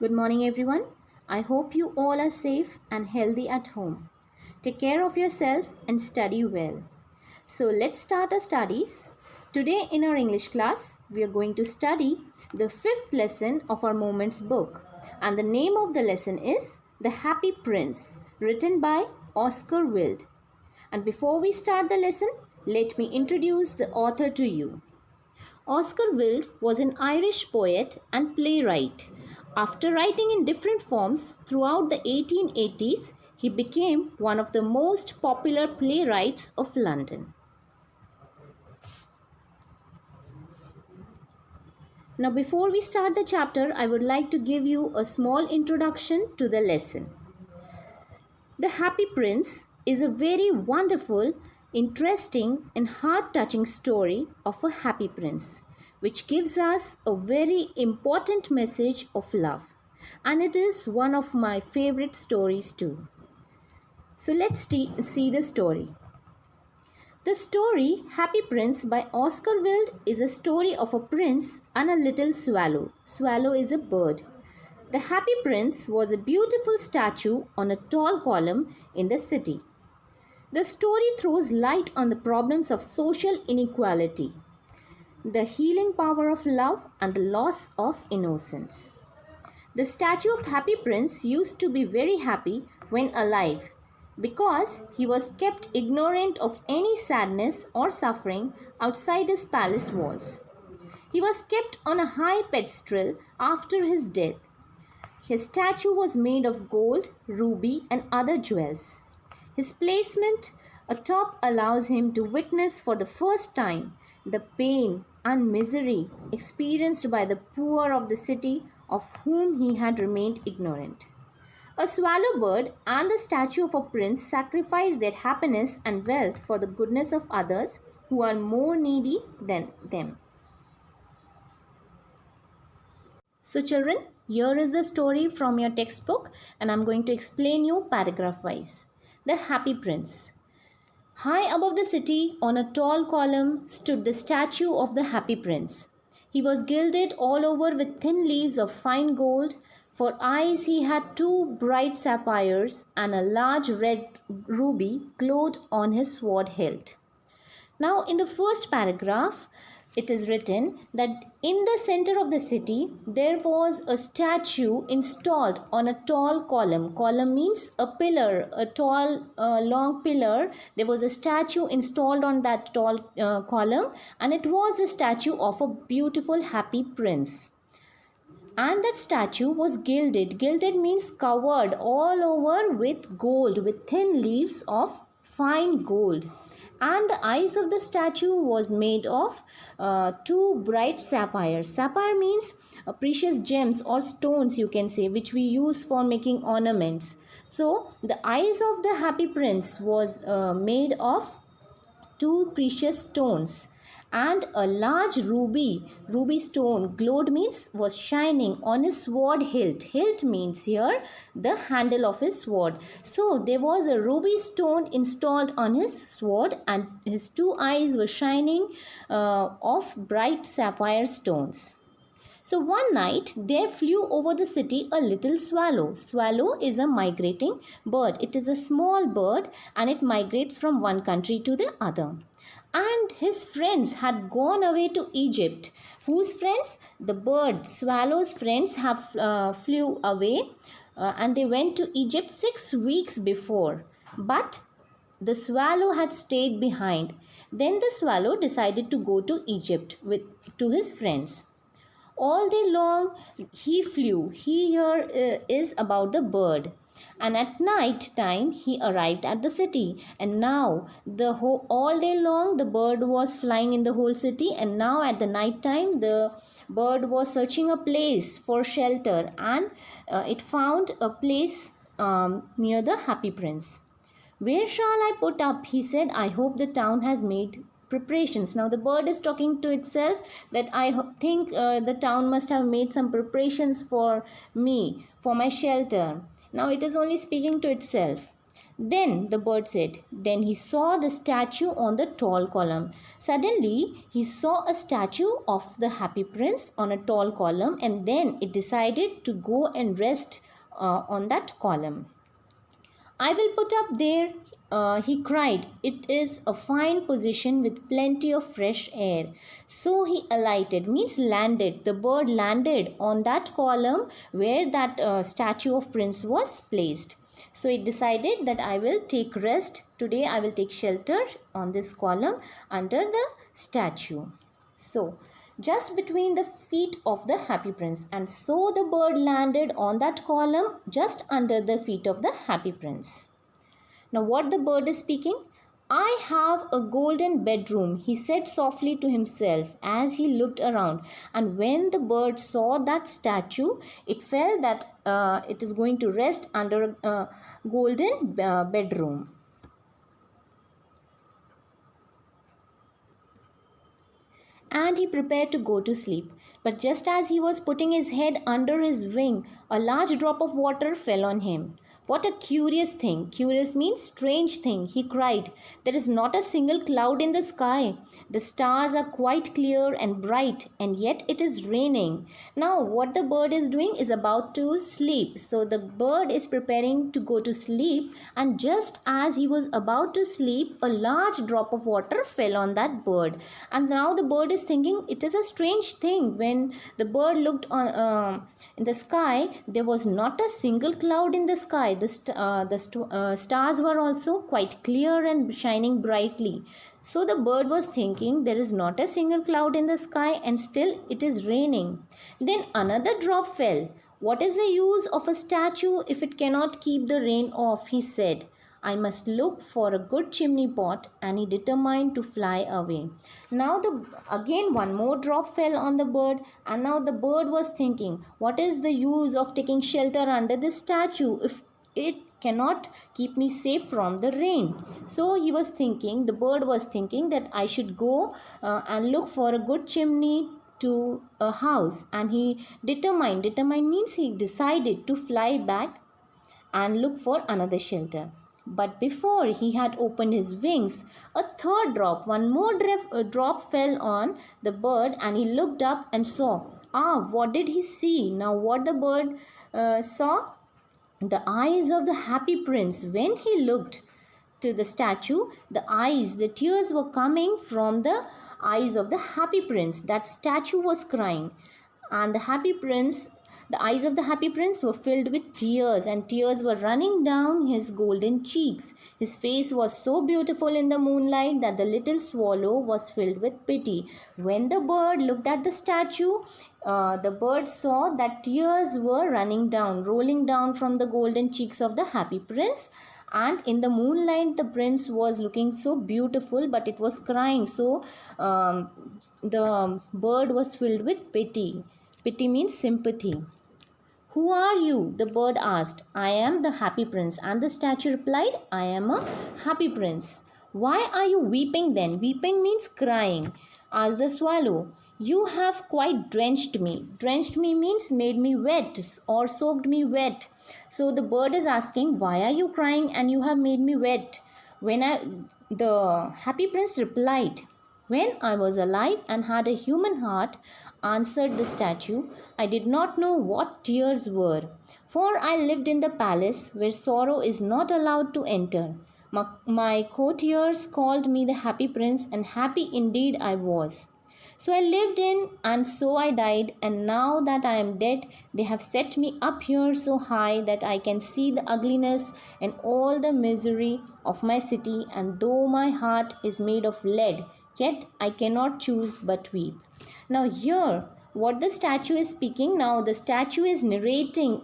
Good morning, everyone. I hope you all are safe and healthy at home. Take care of yourself and study well. So, let's start our studies. Today, in our English class, we are going to study the fifth lesson of our Moments book, and the name of the lesson is The Happy Prince, written by Oscar Wilde. And before we start the lesson, let me introduce the author to you. Oscar Wilde was an Irish poet and playwright. After writing in different forms throughout the 1880s, he became one of the most popular playwrights of London. Now, before we start the chapter, I would like to give you a small introduction to the lesson. The Happy Prince is a very wonderful, interesting, and heart touching story of a happy prince, which gives us a very important message of love. And it is one of my favorite stories too. So let's see the story. The story Happy Prince by Oscar Wilde is a story of a prince and a little swallow. Swallow is a bird. The Happy Prince was a beautiful statue on a tall column in the city. The story throws light on the problems of social inequality, the healing power of love, and the loss of innocence. The statue of Happy Prince used to be very happy when alive because he was kept ignorant of any sadness or suffering outside his palace walls. He was kept on a high pedestal after his death. His statue was made of gold, ruby, and other jewels. His placement atop allows him to witness for the first time the pain and misery experienced by the poor of the city of whom he had remained ignorant. A swallow bird and the statue of a prince sacrifice their happiness and wealth for the goodness of others who are more needy than them. So children, here is the story from your textbook and I'm going to explain you paragraph wise. The Happy Prince. High above the city on a tall column stood the statue of the Happy Prince. He was gilded all over with thin leaves of fine gold. For eyes he had two bright sapphires and a large red ruby glowed on his sword hilt. Now, in the first paragraph, it is written that in the center of the city there was a statue installed on a tall column. Column means a pillar, a tall, long pillar. There was a statue installed on that tall column, and it was a statue of a beautiful, happy prince. And that statue was gilded. Gilded means covered all over with gold, with thin leaves of fine gold. And the eyes of the statue was made of two bright sapphires. Sapphire means precious gems or stones, you can say, which we use for making ornaments. So the eyes of the Happy Prince was made of two precious stones, and a large ruby stone glowed means was shining on his sword hilt. Hilt means here the handle of his sword. So there was a ruby stone installed on his sword, and his two eyes were shining of bright sapphire stones. So one night there flew over the city a little swallow. Swallow is a migrating bird. It is a small bird and it migrates from one country to the other. And his friends had gone away to Egypt. Whose friends? The bird, swallow's friends have flew away and they went to Egypt 6 weeks before. But the swallow had stayed behind. Then the swallow decided to go to Egypt to his friends. All day long he flew. He here is about the bird. And at night time he arrived at the city. And now all day long the bird was flying in the whole city. And now at the night time the bird was searching a place for shelter. And it found a place near the Happy Prince. Where shall I put up? He said. I hope the town has made preparations. Now the bird is talking to itself that I think the town must have made some preparations for me, for my shelter. Now it is only speaking to itself. Then the bird said, then he saw the statue on the tall column. Suddenly, he saw a statue of the happy prince on a tall column, and then it decided to go and rest on that column. I will put up there, he cried. It is a fine position with plenty of fresh air. So he alighted, means landed. The bird landed on that column where that statue of prince was placed. So it decided that I will take rest. Today I will take shelter on this column under the statue. So just between the feet of the happy prince, and so the bird landed on that column just under the feet of the happy prince. Now what the bird is speaking? I have a golden bedroom, he said softly to himself as he looked around. And when the bird saw that statue, it felt that it is going to rest under a golden bedroom. And he prepared to go to sleep. But just as he was putting his head under his wing, a large drop of water fell on him. What a curious thing! Curious means strange thing, he cried. There is not a single cloud in the sky. The stars are quite clear and bright, and yet it is raining. Now, what the bird is doing is about to sleep. So, the bird is preparing to go to sleep, and just as he was about to sleep, a large drop of water fell on that bird. And now the bird is thinking it is a strange thing. When the bird looked on in the sky, there was not a single cloud in the sky. The stars were also quite clear and shining brightly. So the bird was thinking there is not a single cloud in the sky and still it is raining. Then another drop fell. What is the use of a statue if it cannot keep the rain off, he said. I must look for a good chimney pot, and he determined to fly away. Now again one more drop fell on the bird, and now the bird was thinking, what is the use of taking shelter under this statue if it cannot keep me safe from the rain? So he was thinking, the bird was thinking that I should go and look for a good chimney to a house, and he determined means he decided to fly back and look for another shelter. But before he had opened his wings, a third drop, one more drop fell on the bird, and he looked up and saw. What did he see? Now what the bird saw? The eyes of the happy prince. When he looked to the statue, the tears were coming from the eyes of the happy prince. That statue was crying, and the eyes of the happy prince were filled with tears, and tears were running down his golden cheeks. His face was so beautiful in the moonlight that the little swallow was filled with pity. When the bird looked at the statue, the bird saw that tears were rolling down from the golden cheeks of the happy prince. And in the moonlight, the prince was looking so beautiful, but it was crying. So the bird was filled with pity. Pity means sympathy. Who are you? The bird asked. I am the happy prince. And the statue replied, I am a happy prince. Why are you weeping then? Weeping means crying. Asked the swallow. You have quite drenched me. Drenched me means made me wet or soaked me wet. So the bird is asking, why are you crying and you have made me wet? The happy prince replied, when I was alive and had a human heart, answered the statue, I did not know what tears were, for I lived in the palace where sorrow is not allowed to enter. My courtiers called me the happy prince, and happy indeed I was. So I lived in, and so I died, and now that I am dead, they have set me up here so high that I can see the ugliness and all the misery of my city, and though my heart is made of lead, yet I cannot choose but weep. Now here, what the statue is speaking, now the statue is narrating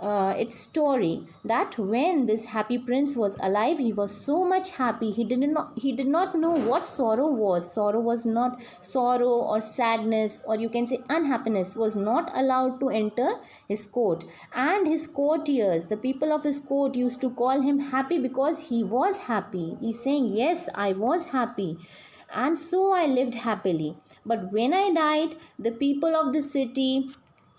its story, that when this happy prince was alive, he was so much happy. He did not know what sorrow was. Sorrow was not sorrow, or sadness, or you can say unhappiness was not allowed to enter his court. And his courtiers, the people of his court, used to call him happy because he was happy. He's saying, yes, I was happy, and so I lived happily. But when I died, the people of the city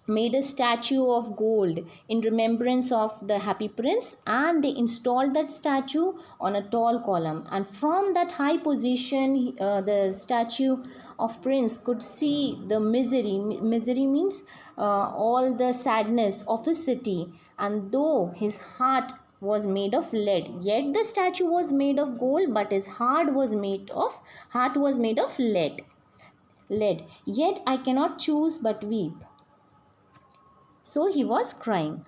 made a statue of gold in remembrance of the happy prince, and they installed that statue on a tall column, and from that high position the statue of prince could see the misery means all the sadness of his city. And though his heart was made of lead, yet the statue was made of gold, but his heart was made of lead. Yet I cannot choose but weep. So he was crying.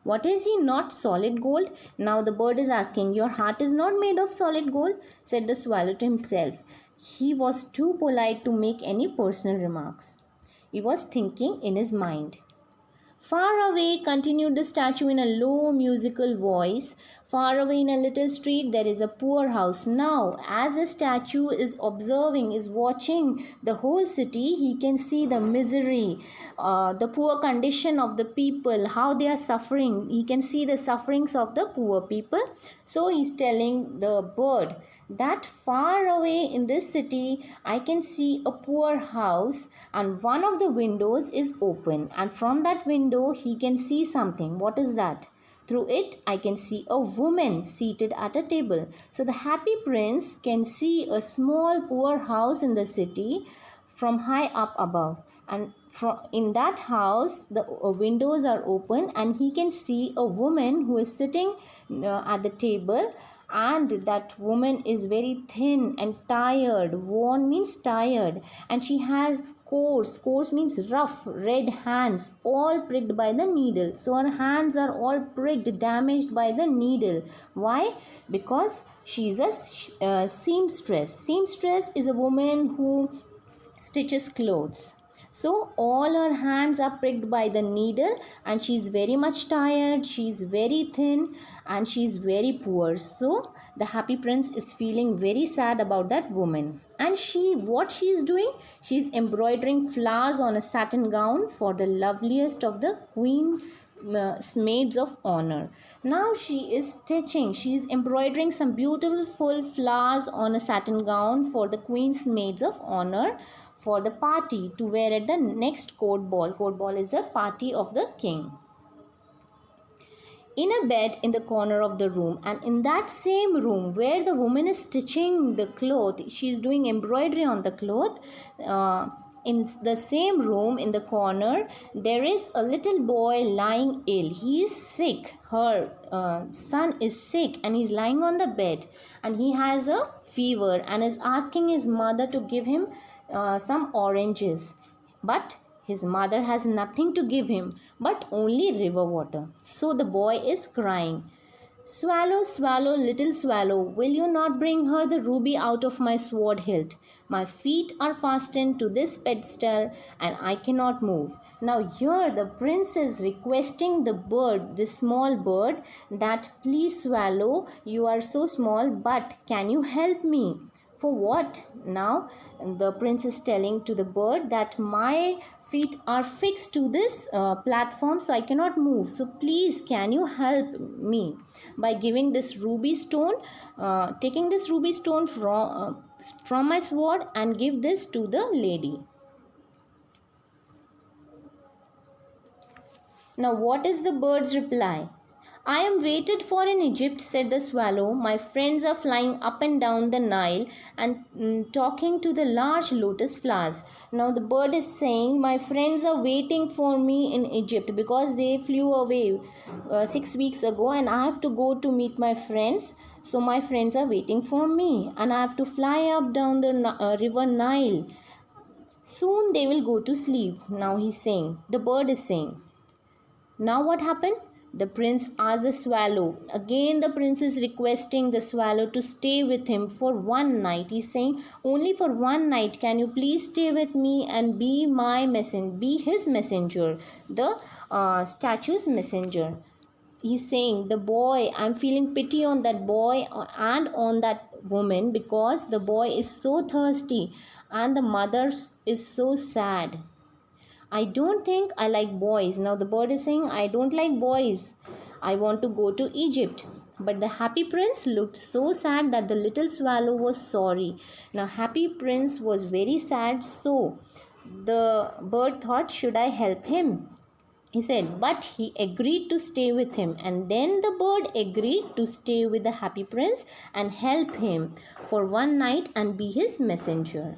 What is he not solid gold? Now the bird is asking, your heart is not made of solid gold, said the swallow to himself. He was too polite to make any personal remarks. He was thinking in his mind. Far away, continued the statue in a low musical voice, far away in a little street there is a poor house. Now, as the statue is observing, is watching the whole city, he can see the misery, the poor condition of the people, how they are suffering. He can see the sufferings of the poor people. So he's telling the bird that far away in this city I can see a poor house, and one of the windows is open, and from that window he can see something. What is that? Through it I can see a woman seated at a table. So the happy prince can see a small poor house in the city from high up above, and in that house the windows are open, and he can see a woman who is sitting at the table, and that woman is very thin and tired. Worn means tired, and she has coarse means rough red hands, all pricked by the needle. So her hands are all pricked, damaged by the needle. Why? Because she is a seamstress is a woman who stitches clothes. So all her hands are pricked by the needle, and she's very much tired, she's very thin, and she's very poor. So the happy prince is feeling very sad about that woman. And what she is doing? She's embroidering flowers on a satin gown for the loveliest of the queen maids of honor. Now she is embroidering some beautiful flowers on a satin gown for the queen's maids of honor for the party to wear at the next court ball. Court ball is the party of the king. In a bed in the corner of the room, and in that same room where the woman is stitching the cloth, she is doing embroidery on the cloth. In the same room in the corner, there is a little boy lying ill. He is sick. Her son is sick, and he's lying on the bed, and he has a fever and is asking his mother to give him some oranges. But his mother has nothing to give him but only river water. So the boy is crying, swallow, swallow, little swallow, will you not bring her the ruby out of my sword hilt? My feet are fastened to this pedestal, and I cannot move. Now here the prince is requesting the bird, this small bird, that please swallow, you are so small, but can you help me? For what? Now the prince is telling to the bird that my feet are fixed to this platform, so I cannot move. So please, can you help me by giving this ruby stone, taking this ruby stone from my sword and give this to the lady. Now what is the bird's reply? I am waited for in Egypt, said the swallow. My friends are flying up and down the Nile and talking to the large lotus flowers. Now the bird is saying, my friends are waiting for me in Egypt because they flew away 6 weeks ago, and I have to go to meet my friends. So my friends are waiting for me, and I have to fly up down the river Nile. Soon they will go to sleep. Now he's saying, the bird is saying. Now what happened? The prince asked the swallow. Again the prince is requesting the swallow to stay with him for one night. He's saying, only for one night can you please stay with me and be his messenger, the statue's messenger. He's saying, the boy, I'm feeling pity on that boy and on that woman, because the boy is so thirsty and the mother is so sad. I don't think I like boys. Now the bird is saying, I don't like boys. I want to go to Egypt. But the happy prince looked so sad that the little swallow was sorry. Now happy prince was very sad, so the bird thought, should I help him? He said, but he agreed to stay with him. And then the bird agreed to stay with the happy prince and help him for one night and be his messenger.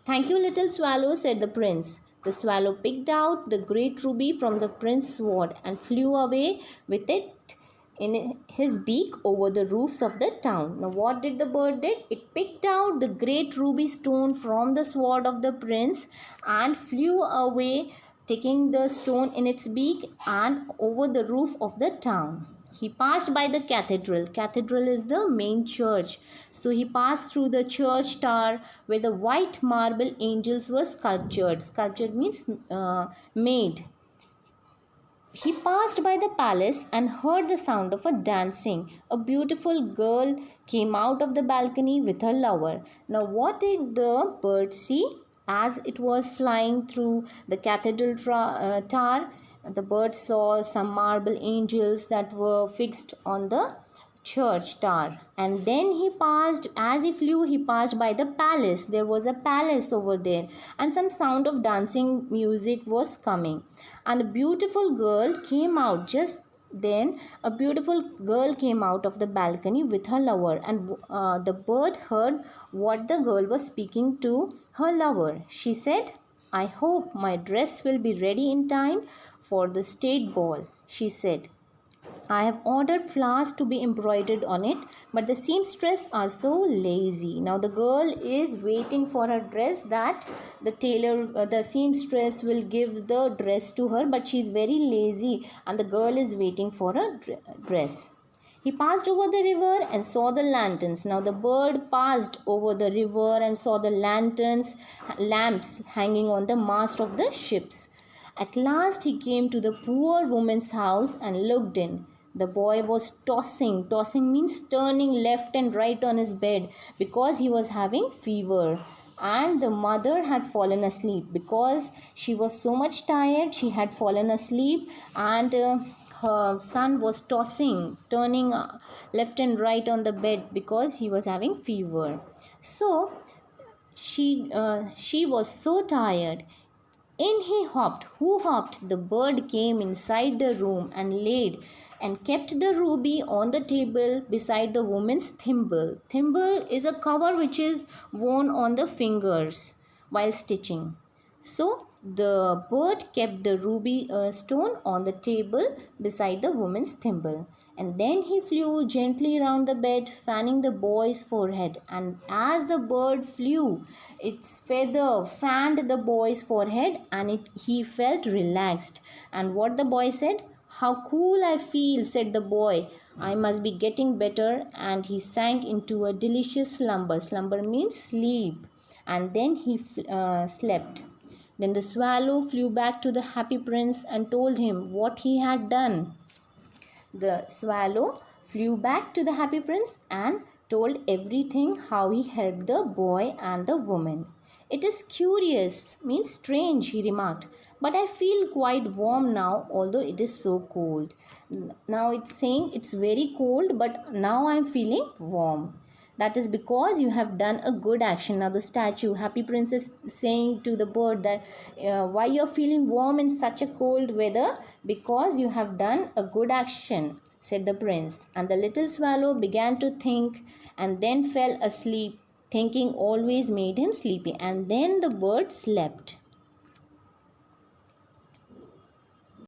Thank you, little swallow, said the prince. The swallow picked out the great ruby from the prince's sword and flew away with it in his beak over the roofs of the town. Now, what did the bird did? It picked out the great ruby stone from the sword of the prince and flew away, taking the stone in its beak and over the roof of the town. He passed by the cathedral. Cathedral is the main church. So he passed through the church tower where the white marble angels were sculptured. Sculptured means made. He passed by the palace and heard the sound of a dancing. A beautiful girl came out of the balcony with her lover. Now, what did the bird see? As it was flying through the cathedral tower, the bird saw some marble angels that were fixed on the church tower. And then he passed, as he flew, he passed by the palace. There was a palace over there, and some sound of dancing music was coming. And a beautiful girl came out. Just then a beautiful girl came out of the balcony with her lover, and the bird heard what the girl was speaking to her lover. She said, I hope my dress will be ready in time for the state ball, she said. I have ordered flowers to be embroidered on it, but the seamstress are so lazy. Now the girl is waiting for her dress that the tailor, the seamstress will give the dress to her, but she is very lazy and the girl is waiting for a dress. He passed over the river and saw the lanterns. Now the bird passed over the river and saw the lamps hanging on the mast of the ships. At last he came to the poor woman's house and looked in. The boy was tossing. Tossing means turning left and right on his bed because he was having fever. And the mother had fallen asleep because she was so much tired. She had fallen asleep, and her son was tossing, turning left and right on the bed because he was having fever. So she was so tired. In he hopped. Who hopped? The bird came inside the room and laid and kept the ruby on the table beside the woman's thimble. Thimble is a cover which is worn on the fingers while stitching. So the bird kept the ruby stone on the table beside the woman's thimble. And then he flew gently round the bed, fanning the boy's forehead. And as the bird flew, its feather fanned the boy's forehead, and he felt relaxed. And what the boy said? How cool I feel, said the boy. I must be getting better. And he sank into a delicious slumber. Slumber means sleep. And then he slept. Then the swallow flew back to the happy prince and told him what he had done. The swallow flew back to the happy prince and told everything, how he helped the boy and the woman. It is curious, means strange, he remarked, but I feel quite warm now, although it is so cold. Now it's saying it's very cold, but now I'm feeling warm. That is because you have done a good action. Now the statue, happy prince, is saying to the bird that why you're feeling warm in such a cold weather? Because you have done a good action, said the prince. And the little swallow began to think and then fell asleep. Thinking always made him sleepy. And then the bird slept.